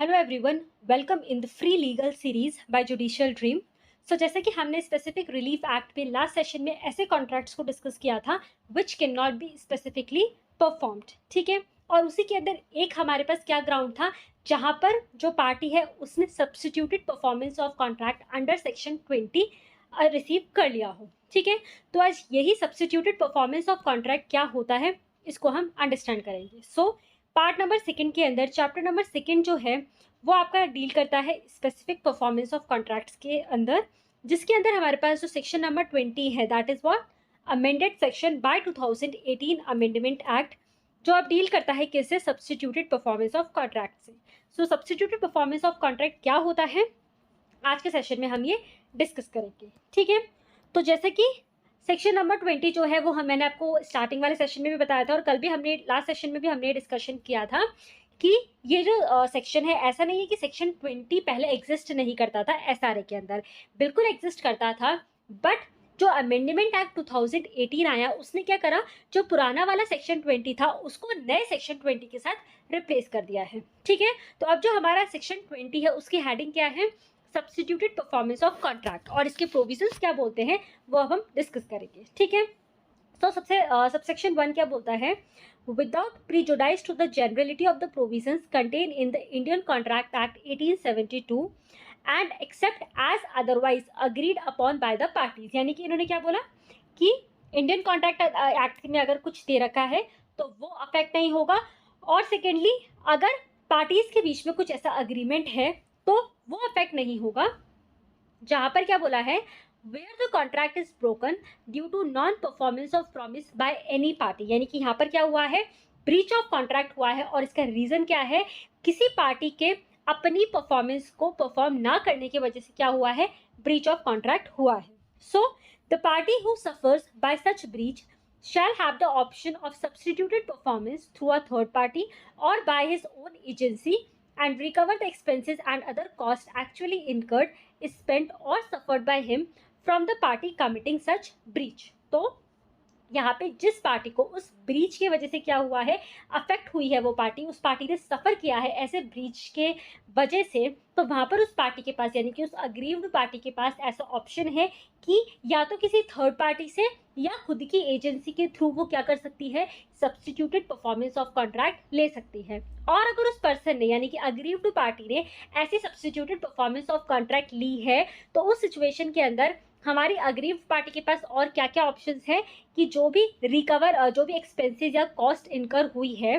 Hello everyone, welcome in the free legal series by judicial dream. So जैसे कि हमने specific relief act में last session में ऐसे कॉन्ट्रैक्ट्स को डिस्कस किया था which can not be specifically performed, ठीक है। और उसी के अंदर एक हमारे पास क्या ग्राउंड था जहां पर जो पार्टी है उसने substituted performance of contract under section 20 receive कर लिया हो, ठीक है। तो आज यही सब्सटीट्यूटेड परफॉर्मेंस ऑफ कॉन्ट्रैक्ट क्या होता है इसको हम अंडरस्टैंड करेंगे। सो पार्ट नंबर सेकंड के अंदर चैप्टर नंबर सेकंड जो है वो आपका डील करता है स्पेसिफिक परफॉर्मेंस ऑफ कॉन्ट्रैक्ट्स के अंदर, जिसके अंदर हमारे पास जो सेक्शन नंबर 20 है that is what amended section by 2018 amendment act, जो अब डील करता है किससे, सब्सटीट्यूटेड परफॉर्मेंस ऑफ कॉन्ट्रैक्ट से। सो सब्सटीट्यूटेड परफॉर्मेंस ऑफ कॉन्ट्रैक्ट क्या होता है आज के सेशन में हम ये डिस्कस करेंगे, ठीक है। तो जैसे कि सेक्शन नंबर 20 जो है वो मैंने आपको स्टार्टिंग वाले सेशन में भी बताया था और कल भी हमने लास्ट सेशन में भी हमने डिस्कशन किया था कि ये जो सेक्शन है ऐसा नहीं है कि सेक्शन 20 पहले एग्जिस्ट नहीं करता था एसआरए के अंदर, बिल्कुल एग्जिस्ट करता था। बट जो अमेंडमेंट एक्ट 2018 आया उसने क्या करा, जो पुराना वाला सेक्शन 20 था उसको नए सेक्शन 20 के साथ रिप्लेस कर दिया है, ठीक है। तो अब जो हमारा सेक्शन 20 है उसकी हेडिंग क्या है, सब्सटीट्यूटेड परफॉर्मेंस ऑफ कॉन्ट्रैक्ट, और इसके प्रोविजंस क्या बोलते हैं वो अब हम डिस्कस करेंगे, ठीक है। तो सबसेक्शन 1 क्या बोलता है, without prejudice to the generality of the provisions contain in the Indian contract act 1872 and except as otherwise agreed upon by the parties. यानी कि इन्होंने क्या बोला कि इंडियन कॉन्ट्रैक्ट एक्ट में अगर कुछ दे रखा है तो वो अफेक्ट नहीं होगा, और सेकेंडली अगर पार्टीज के बीच में कुछ ऐसा अग्रीमेंट है तो वो अफेक्ट नहीं होगा। जहां पर क्या बोला है, where the contract is broken due to non performance of promise by any party. यानी कि यहाँ पर क्या हुआ है, ब्रीच ऑफ कॉन्ट्रैक्ट हुआ है और इसका रीजन क्या है, किसी पार्टी के अपनी परफॉर्मेंस को परफॉर्म ना करने की वजह से क्या हुआ है, ब्रीच ऑफ कॉन्ट्रैक्ट हुआ है। So the party who suffers bye such breach shall have the option of substituted performance through a third party or by his own agency and recover the expenses and other costs actually incurred, spent or suffered by him from the party committing such breach। तो यहाँ पे जिस party को उस breach की वजह से क्या हुआ है, अफेक्ट हुई है वो पार्टी, उस पार्टी ने सफर किया है ऐसे ब्रीच के वजह से, तो वहां पर उस पार्टी के पास यानी कि उस अग्रीव्ड पार्टी के पास ऐसा ऑप्शन है कि या तो किसी थर्ड पार्टी से या खुद की एजेंसी के थ्रू वो क्या कर सकती है, सब्सटीट्यूटेड परफॉर्मेंस ऑफ कॉन्ट्रैक्ट ले सकती है। और अगर उस पर्सन ने यानी कि अग्रीव्ड पार्टी ने ऐसी सब्सटीट्यूटेड परफॉर्मेंस ऑफ कॉन्ट्रैक्ट ली है तो उस सिचुएशन के अंदर हमारी अग्रीव्ड पार्टी के पास और क्या क्या ऑप्शंस है कि जो भी रिकवर जो भी एक्सपेंसेस या कॉस्ट इनकर हुई है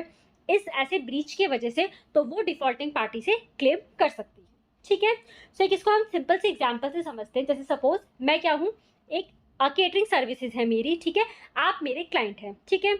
इस ऐसे ब्रीच के वजह से, तो वो डिफॉल्टिंग पार्टी से क्लेम कर सकती है, ठीक है। सो एक इसको हम सिंपल से एग्जांपल से समझते हैं। जैसे सपोज मैं क्या हूँ, एक केटरिंग सर्विसेज है मेरी, ठीक है, आप मेरे क्लाइंट हैं, ठीक है।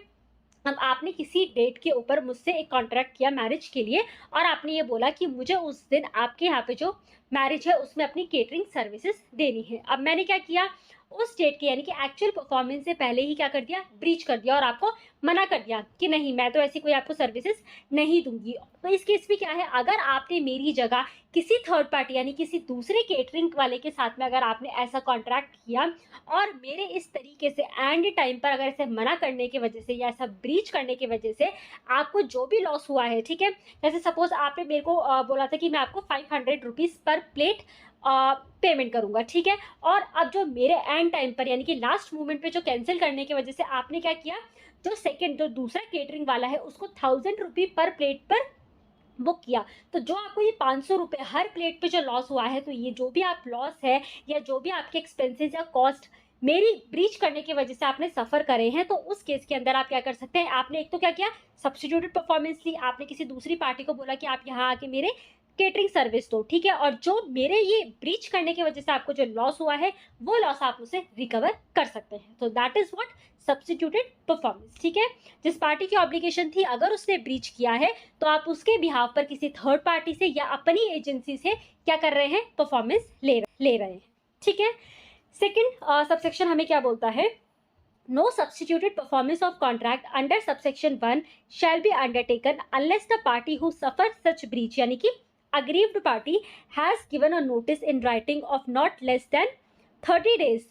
अब आपने किसी डेट के ऊपर मुझसे एक कॉन्ट्रैक्ट किया मैरिज के लिए और आपने ये बोला कि मुझे उस दिन आपके यहाँ पे जो मैरिज है उसमें अपनी केटरिंग सर्विसेज देनी है। अब मैंने क्या किया, उस डेट के यानी कि एक्चुअल परफॉर्मेंस से पहले ही क्या कर दिया, ब्रीच कर दिया और आपको मना कर दिया कि नहीं मैं तो ऐसी कोई आपको सर्विसेज नहीं दूंगी। तो इस केस में क्या है, अगर आपने मेरी जगह किसी थर्ड पार्टी यानी किसी दूसरे केटरिंग वाले के साथ में अगर आपने ऐसा कॉन्ट्रैक्ट किया और मेरे इस तरीके से एंड टाइम पर अगर ऐसे मना करने की वजह से या ऐसा ब्रीच करने की वजह से आपको जो भी लॉस हुआ है, ठीक है। जैसे सपोज आपने मेरे को बोला था कि मैं आपको 500 रुपीज़ पर प्लेट पेमेंट करूंगा, ठीक है। और अब जो मेरे एंड टाइम पर यानी कि लास्ट मोमेंट पे जो कैंसिल करने की वजह से आपने क्या किया, जो दूसरा केटरिंग वाला है उसको 1000 रुपये पर प्लेट पर बुक किया, तो जो आपको ये 500 रुपये हर प्लेट पे जो लॉस हुआ है, तो ये जो भी आप लॉस है या जो भी आपके एक्सपेंसेस या कॉस्ट मेरी ब्रीच करने की वजह से आपने सफर करे हैं, तो उस केस के अंदर आप क्या कर सकते हैं, आपने एक तो क्या किया, सब्सटीट्यूटेड परफॉर्मेंस ली, आपने किसी दूसरी पार्टी को बोला कि आप यहाँ आके मेरे केटरिंग सर्विस दो, ठीक है। और जो मेरे ये ब्रीच करने की वजह से आपको जो लॉस हुआ है वो लॉस आप उसे रिकवर कर सकते हैं। तो that is what substituted performance, ठीक है। जिस पार्टी की ऑब्लिगेशन थी अगर उसने ब्रीच किया है तो आप उसके बिहाफ पर किसी थर्ड पार्टी से या अपनी एजेंसी से क्या कर रहे हैं, परफॉर्मेंस ले रहे हैं, ठीक है। सेकेंड सबसेक्शन हमें क्या बोलता है, no substituted performance of contract under subsection 1 shall be undertaken unless the party who suffer such breach, यानी कि aggrieved party has given a notice in writing of not less than 30 days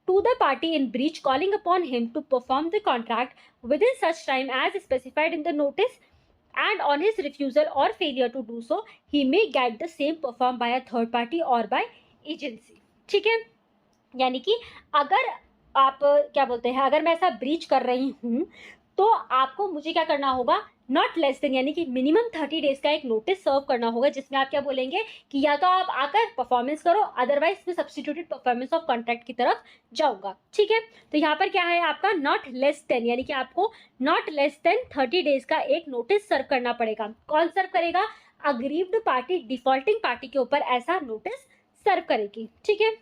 to the party in breach calling upon him to perform the contract within such time as specified in the notice and on his refusal or failure to do so he may get the same performed by a third party or by agency. ठीक है, यानी कि अगर आप क्या बोलते हैं, अगर मैं ऐसा ब्रीच कर रही हूँ तो आपको मुझे क्या करना होगा, नॉट लेस देन यानी कि मिनिमम 30 डेज का एक नोटिस सर्व करना होगा, जिसमें आप क्या बोलेंगे कि या तो आप आकर परफॉर्मेंस करो, अदरवाइज मैं सब्सटीट्यूटेड परफॉर्मेंस ऑफ कॉन्ट्रैक्ट की तरफ जाऊंगा. ठीक है, तो यहाँ पर क्या है आपका नॉट लेस देन, यानी कि आपको नॉट लेस देन 30 डेज का एक नोटिस सर्व करना पड़ेगा. कौन सर्व करेगा, अग्रीव्ड पार्टी डिफॉल्टिंग पार्टी के ऊपर ऐसा नोटिस सर्व करेगी. ठीक है,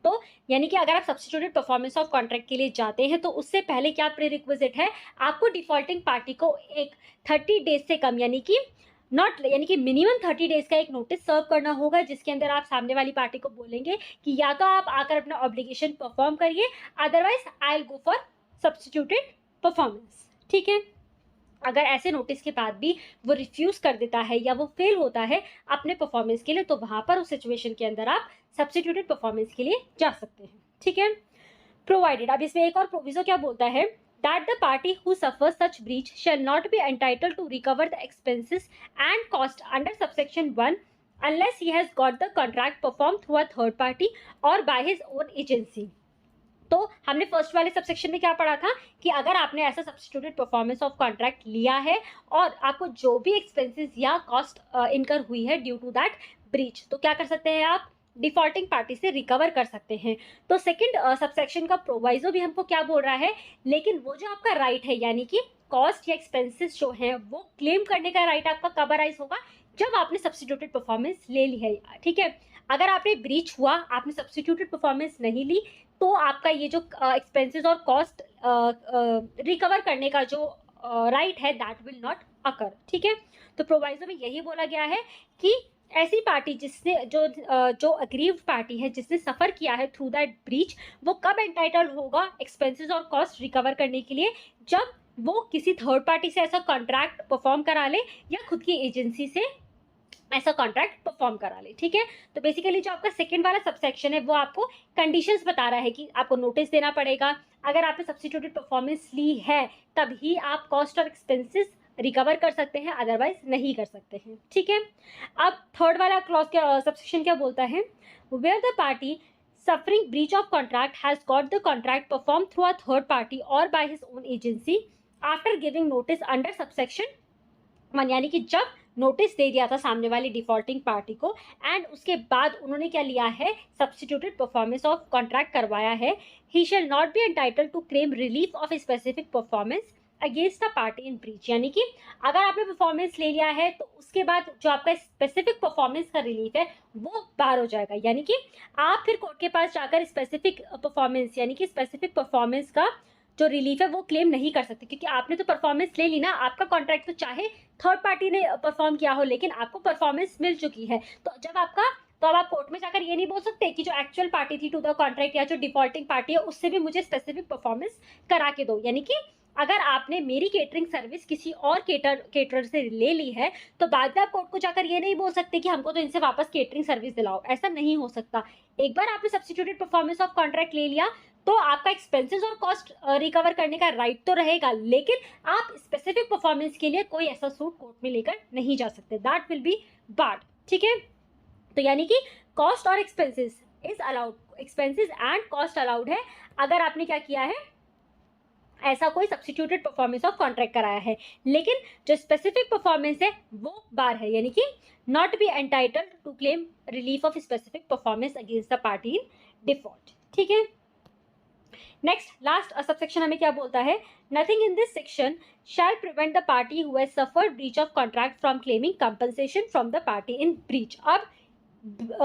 तो यानी कि अगर आप सब्स्टिट्यूटेड परफॉर्मेंस ऑफ कॉन्ट्रैक्ट के लिए जाते हैं तो उससे पहले क्या प्रीरिक्विजिट है, आपको डिफॉल्टिंग पार्टी को एक 30 डेज से कम यानी कि मिनिमम 30 डेज का एक नोटिस सर्व करना होगा, जिसके अंदर आप सामने वाली पार्टी को बोलेंगे कि या तो आप आकर अपना ऑब्लिगेशन परफॉर्म करिए, otherwise I will go for substituted performance. ठीक है, अगर ऐसे नोटिस के बाद भी वो रिफ्यूज कर देता है या वो फेल होता है अपने परफॉर्मेंस के लिए, तो वहां पर उस सिचुएशन के अंदर आप सब्स्टिट्यूटेड परफॉर्मेंस के लिए जा सकते हैं. ठीक है, प्रोवाइडेड, अब इसमें एक और प्रोविजो क्या बोलता है, that the party who suffers such breach shall not be entitled to recover the expenses and cost under subsection 1 unless he has got the contract performed through a third party or by his own agency. तो हमने first वाले subsection में क्या पढ़ा था कि अगर आपने ऐसा सब्स्टिट्यूटेड परफॉर्मेंस ऑफ कॉन्ट्रैक्ट लिया है और आपको जो भी एक्सपेंसेस या कॉस्ट इनकर हुई है ड्यू टू दैट ब्रीच, तो क्या कर सकते हैं आप, डिफॉल्टिंग पार्टी से रिकवर कर सकते हैं. तो सेकंड सबसेक्शन का प्रोवाइजो भी हमको क्या बोल रहा है, लेकिन वो जो आपका राइट है यानी कि कॉस्ट या एक्सपेंसेस जो हैं वो क्लेम करने का राइट आपका कब अराइज होगा, जब आपने सब्स्टिट्यूटेड परफॉर्मेंस ले ली है. ठीक है, अगर आपने ब्रीच हुआ, आपने सब्स्टिट्यूटेड परफॉर्मेंस नहीं ली, तो आपका ये जो एक्सपेंसेस और कॉस्ट रिकवर करने का जो राइट है दैट विल नॉट अकर. ठीक है, तो प्रोवाइजो में यही बोला गया है कि ऐसी पार्टी जिसने जो अग्रीव्ड पार्टी है जिसने सफर किया है थ्रू दैट ब्रीच, वो कब एंटाइटल्ड होगा एक्सपेंसेस और कॉस्ट रिकवर करने के लिए, जब वो किसी थर्ड पार्टी से ऐसा कॉन्ट्रैक्ट परफॉर्म करा ले या खुद की एजेंसी से ऐसा कॉन्ट्रैक्ट परफॉर्म करा ले. ठीक है, तो बेसिकली जो आपका सेकंड वाला सबसेक्शन है वो आपको कंडीशंस बता रहा है कि आपको नोटिस देना पड़ेगा, अगर आपने सब्स्टिट्यूटेड परफॉर्मेंस ली है तभी आप कॉस्ट और एक्सपेंसेस रिकवर कर सकते हैं, अदरवाइज नहीं कर सकते हैं. ठीक है, अब थर्ड वाला क्लॉज क्या सबसेक्शन क्या बोलता है, where the party suffering breach of contract has got the contract performed through a third party or by his own agency after giving notice under subsection 1, यानी कि जब नोटिस दे दिया था सामने वाली डिफॉल्टिंग पार्टी को एंड उसके बाद उन्होंने क्या लिया है, सब्स्टिट्यूटेड परफॉर्मेंस ऑफ कॉन्ट्रैक्ट करवाया है, he shall not be entitled to claim relief of specific performance against the party in breach. यानी कि अगर आपने परफॉर्मेंस ले लिया है तो उसके बाद जो आपका स्पेसिफिक परफॉर्मेंस का रिलीफ है वो बाहर हो जाएगा, यानी कि आप फिर कोर्ट के पास जाकर स्पेसिफिक परफॉर्मेंस यानी कि स्पेसिफिक परफॉर्मेंस का जो रिलीफ है वो क्लेम नहीं कर सकते, क्योंकि आपने तो परफॉर्मेंस ले ली ना, आपका कॉन्ट्रैक्ट तो चाहे थर्ड पार्टी ने परफॉर्म किया हो लेकिन आपको परफॉर्मेंस मिल चुकी है. तो जब आपका तो अब आप कोर्ट में जाकर ये नहीं बोल सकते कि जो एक्चुअल पार्टी थी टू द कॉन्ट्रैक्ट या जो डिफॉल्टिंग पार्टी है उससे भी मुझे स्पेसिफिक परफॉर्मेंस करा के दो. यानी कि अगर आपने मेरी केटरिंग सर्विस किसी और केटरर से ले ली है तो बाद में आप कोर्ट को जाकर ये नहीं बोल सकते कि हमको तो इनसे वापस केटरिंग सर्विस दिलाओ, ऐसा नहीं हो सकता. एक बार आपने सब्स्टिट्यूटेड परफॉर्मेंस ऑफ कॉन्ट्रैक्ट ले लिया तो आपका एक्सपेंसेस और कॉस्ट रिकवर करने का राइट तो रहेगा, लेकिन आप स्पेसिफिक परफॉर्मेंस के लिए कोई ऐसा सूट कोर्ट में लेकर नहीं जा सकते, दैट विल बी बार्ड. ठीक है, तो यानी कि कॉस्ट और expenses is allowed, expenses and cost allowed है अगर आपने क्या किया है, ऐसा कोई सब्स्टिट्यूटेड परफॉर्मेंस ऑफ कॉन्ट्रैक्ट कराया है, लेकिन जो स्पेसिफिक परफॉर्मेंस है वो बार है, यानी कि not be entitled to claim relief of specific performance against the party in default. ठीक है, नेक्स्ट लास्ट सबसेक्शन हमें क्या बोलता है, nothing in this section shall prevent the party who has suffered breach of contract from claiming compensation from the party in breach. अब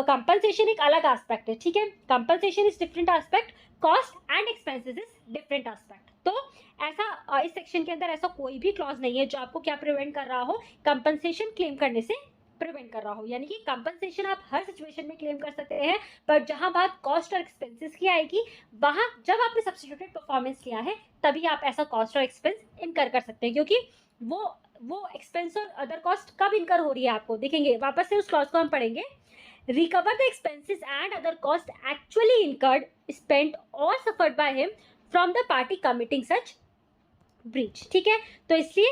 compensation एक अलग aspect है. ठीक है, compensation is different aspect, cost and expenses is different aspect. तो ऐसा इस section के अंदर ऐसा कोई भी क्लॉज नहीं है जो आपको क्या प्रिवेंट कर रहा हो, कंपनसेशन क्लेम करने से प्रिवेंट कर रहा हो. यानी कि कंपनसेशन आप हर सिचुएशन में क्लेम कर सकते हैं, पर जहां बात कॉस्ट और एक्सपेंसेस की आएगी वहां जब आपने सब्स्टिट्यूटेड परफॉर्मेंस लिया है तभी आप ऐसा कॉस्ट और एक्सपेंस इनकर कर सकते हैं, क्योंकि वो एक्सपेंस और अदर कॉस्ट कब इनकर हो रही है आपको देखेंगे. वापस से उस क्लॉज को हम पढ़ेंगे, recover the expenses and other cost actually incurred, spent और suffered by him from the party committing such breach. ठीक है, तो इसलिए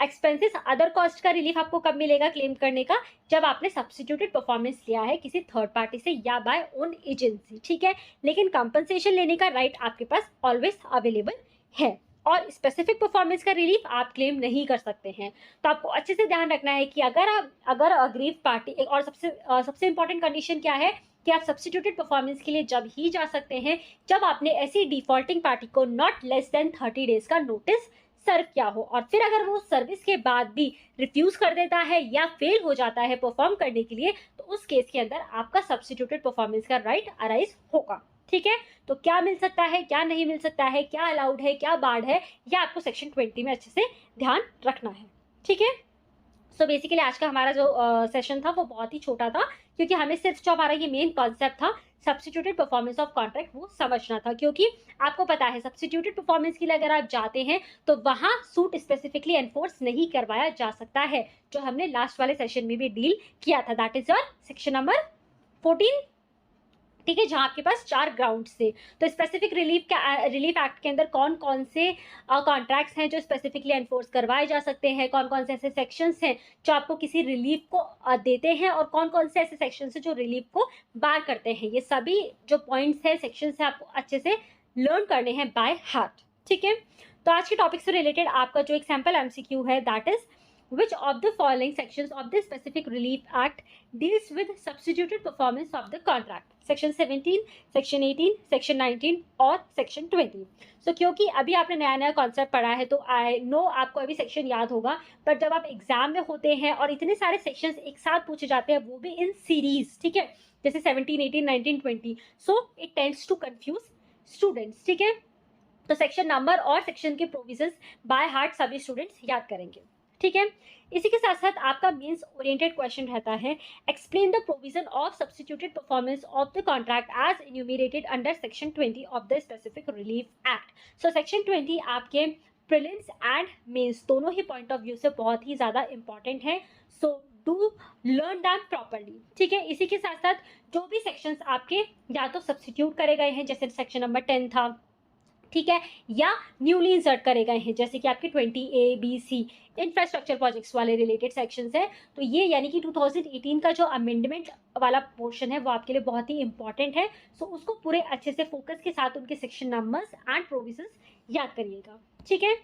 एक्सपेंसेस अदर कॉस्ट का रिलीफ आपको कब मिलेगा क्लेम करने का, जब आपने सब्सटीट्यूटेड परफॉर्मेंस लिया है किसी थर्ड पार्टी से या बाय ओन एजेंसी, ठीक है। लेकिन कंपनसेशन लेने का राइट आपके पास ऑलवेज अवेलेबल है, और स्पेसिफिक परफॉर्मेंस का रिलीफ आप क्लेम नहीं कर सकते हैं। तो आपको अच्छे से ध्यान रखना है कि अगर अग्रीव पार्टी, और सबसे इंपॉर्टेंट कंडीशन क्या है कि आप सब्सटीट्यूटेड परफॉर्मेंस के लिए जब ही जा सकते हैं जब आपने ऐसी डिफॉल्टिंग पार्टी को नॉट लेस देन 30 डेज का नोटिस सर्व किया हो, और फिर अगर वो सर्विस के बाद भी रिफ्यूज कर देता है या फेल हो जाता है परफॉर्म करने के लिए, तो उस केस के अंदर आपका सब्सटीट्यूटेड परफॉर्मेंस का राइट अराइज होगा, ठीक है। तो क्या मिल सकता है, क्या नहीं मिल सकता है, क्या अलाउड है, क्या बार्ड है, यह आपको सेक्शन 20 में अच्छे से ध्यान रखना है, ठीक है। सो बेसिकली आज का हमारा जो सेशन था वो बहुत ही छोटा था, क्योंकि हमें सिर्फ जो हमारा ये मेन कॉन्सेप्ट था सब्सटीट्यूटेड परफॉर्मेंस ऑफ कॉन्ट्रैक्ट वो समझना था, क्योंकि आपको पता है सब्सटीट्यूटेड परफॉर्मेंस के लिए अगर आप जाते हैं तो वहां सूट स्पेसिफिकली एनफोर्स नहीं करवाया जा सकता है, जो हमने लास्ट वाले सेशन में भी डील किया था। That is your section number 14, ठीक है, जहां आपके पास 4 ग्राउंड से। तो स्पेसिफिक रिलीफ एक्ट के अंदर कौन कौन से कॉन्ट्रैक्ट्स हैं जो स्पेसिफिकली एनफोर्स करवाए जा सकते हैं, कौन कौन से ऐसे सेक्शंस हैं जो आपको किसी रिलीफ को देते हैं, और कौन कौन से ऐसे सेक्शंस हैं जो रिलीफ को बार करते हैं। ये सभी जो पॉइंट्स हैं, सेक्शंस हैं, आपको अच्छे से लर्न करने हैं बाय हार्ट, ठीक है। तो आज के टॉपिक से रिलेटेड आपका जो एक सैम्पल एमसीक्यू है, that is which of the following sections of this specific relief act deals with substituted performance of the contract, section 17, section 18, section 19 और section 20। so क्योंकि अभी आपने नया नया कॉन्सेप्ट पढ़ा है तो आई नो आपको अभी सेक्शन याद होगा, पर जब आप एग्जाम में होते हैं और इतने सारे सेक्शंस एक साथ पूछे जाते हैं, वो भी इन सीरीज, ठीक है, जैसे 17, 18, 19, 20, so it tends to confuse students, ठीक है। तो सेक्शन नंबर और सेक्शन के प्रोविजंस बाय हार्ट सभी स्टूडेंट्स याद करेंगे, ठीक है। इसी के साथ साथ आपका मीन्स ओरिएंटेड क्वेश्चन रहता है, explain the provision of substituted performance of the contract as enumerated under section 20 of the Specific relief Act. So section 20 आपके प्रीलिम्स एंड मेंस दोनों ही पॉइंट ऑफ व्यू से बहुत ही ज़्यादा इंपॉर्टेंट है, so do learn them properly, ठीक है। इसी के साथ साथ जो भी सेक्शंस आपके या तो सब्सटीट्यूट करे गए हैं, जैसे सेक्शन नंबर 10 था, ठीक है, या न्यूली इंसर्ट करे गए हैं, जैसे कि आपके 20A, B, C infrastructure projects वाले रिलेटेड सेक्शंस है, तो ये यानी कि 2018 का जो अमेंडमेंट वाला पोर्शन है वो आपके लिए बहुत ही इंपॉर्टेंट है। सो उसको पूरे अच्छे से फोकस के साथ उनके सेक्शन नंबर्स एंड प्रोविजंस याद करिएगा, ठीक है।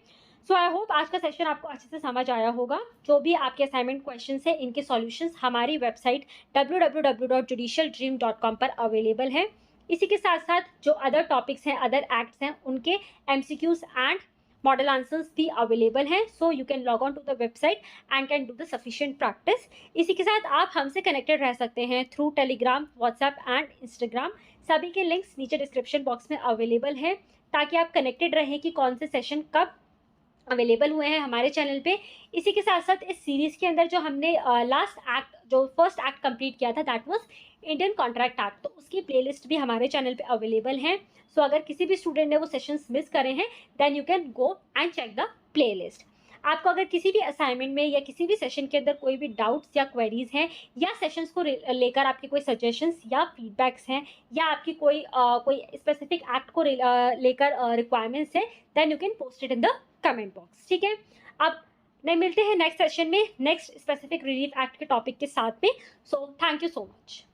सो आई होप आज का सेशन आपको अच्छे से समझ आया होगा। जो भी आपके असाइनमेंट क्वेश्चंस है, इनके सॉल्यूशंस हमारी वेबसाइट www.judicialdream.com पर अवेलेबल है। इसी के साथ साथ जो अदर टॉपिक्स हैं, अदर एक्ट्स हैं, उनके MCQs एंड मॉडल आंसर्स भी अवेलेबल हैं, so you can log on to the website and can do the sufficient practice. इसी के साथ आप हमसे कनेक्टेड रह सकते हैं through Telegram, WhatsApp and Instagram. सभी के लिंक्स नीचे डिस्क्रिप्शन बॉक्स में अवेलेबल हैं, ताकि आप कनेक्टेड रहें कि कौन से सेशन कब अवेलेबल हुए हैं हमारे चैनल पे। इसी के साथ साथ इस सीरीज़ के अंदर जो हमने लास्ट एक्ट, जो फर्स्ट एक्ट कंप्लीट किया था, that was Indian contract act, तो उसकी प्लेलिस्ट भी हमारे चैनल पे अवेलेबल है। सो अगर किसी भी स्टूडेंट ने वो सेशंस मिस करे हैं, then you can go and check the playlist. आपको अगर किसी भी असाइनमेंट में या किसी भी सेशन के अंदर कोई भी डाउट्स या क्वेरीज हैं, या सेशंस को लेकर आपके कोई सजेशंस या फीडबैक्स हैं, या आपकी कोई स्पेसिफिक एक्ट को लेकर रिक्वायरमेंट्स हैं, then you can post it in the comment box, ठीक है। अब नहीं मिलते हैं नेक्स्ट सेशन में नेक्स्ट स्पेसिफिक रिलीफ एक्ट के टॉपिक के साथ में। So thank you so much.